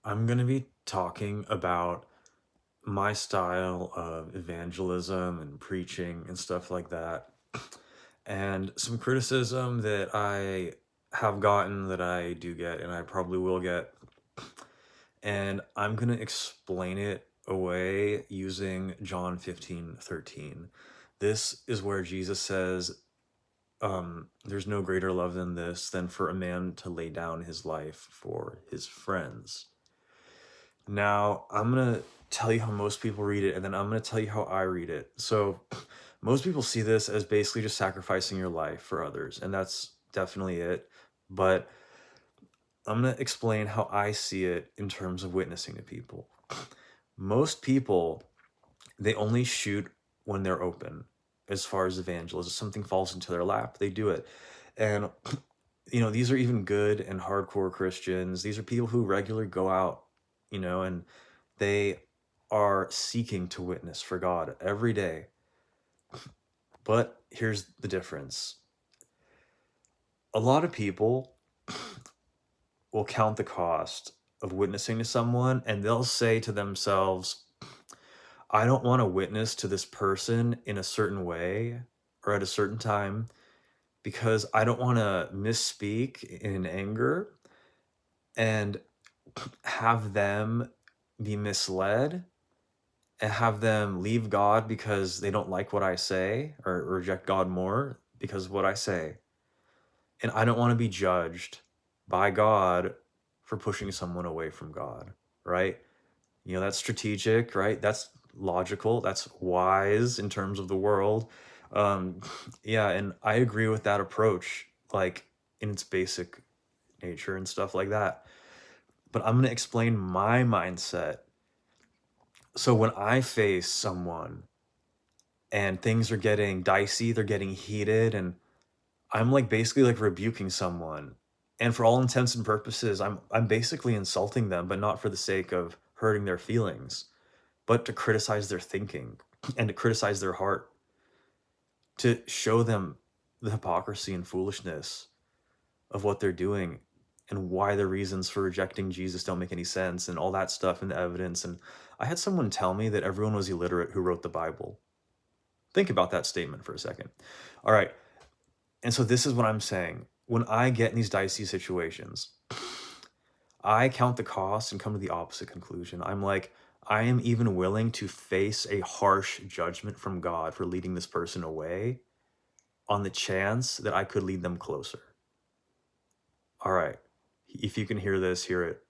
I'm going to be talking about my style of evangelism and preaching and stuff like that, and some criticism that I have gotten, that I do get, and I probably will get. And I'm going to explain it away using John 15:13. This is where Jesus says, there's no greater love than this, than for a man to lay down his life for his friends. Now, I'm going to tell you how most people read it, and then I'm going to tell you how I read it. So, most people see this as basically just sacrificing your life for others, and that's definitely it. But I'm going to explain how I see it in terms of witnessing to people. Most people, they only shoot when they're open as far as evangelism. Something falls into their lap, they do it. And these are even good and hardcore Christians. These are people who regularly go out, and they are seeking to witness for God every day. But here's the difference. A lot of people will count the cost of witnessing to someone, and they'll say to themselves, I don't want to witness to this person in a certain way or at a certain time because I don't want to misspeak in anger and have them be misled and have them leave God because they don't like what I say, or reject God more because of what I say. And I don't want to be judged by God for pushing someone away from God, right? That's strategic, right? That's logical. That's wise in terms of the world. Um, yeah, and I agree with that approach, like in its basic nature and stuff like that. But I'm going to explain my mindset. So when I face someone and things are getting dicey, they're getting heated, and I'm like basically like rebuking someone. And for all intents and purposes, I'm basically insulting them, but not for the sake of hurting their feelings, but to criticize their thinking and to criticize their heart, to show them the hypocrisy and foolishness of what they're doing and why the reasons for rejecting Jesus don't make any sense and all that stuff and the evidence. And I had someone tell me that everyone was illiterate who wrote the Bible. Think about that statement for a second. All right. And so this is what I'm saying. When I get in these dicey situations, I count the cost and come to the opposite conclusion. I'm like, I am even willing to face a harsh judgment from God for leading this person away on the chance that I could lead them closer. All right. If you can hear this, hear it.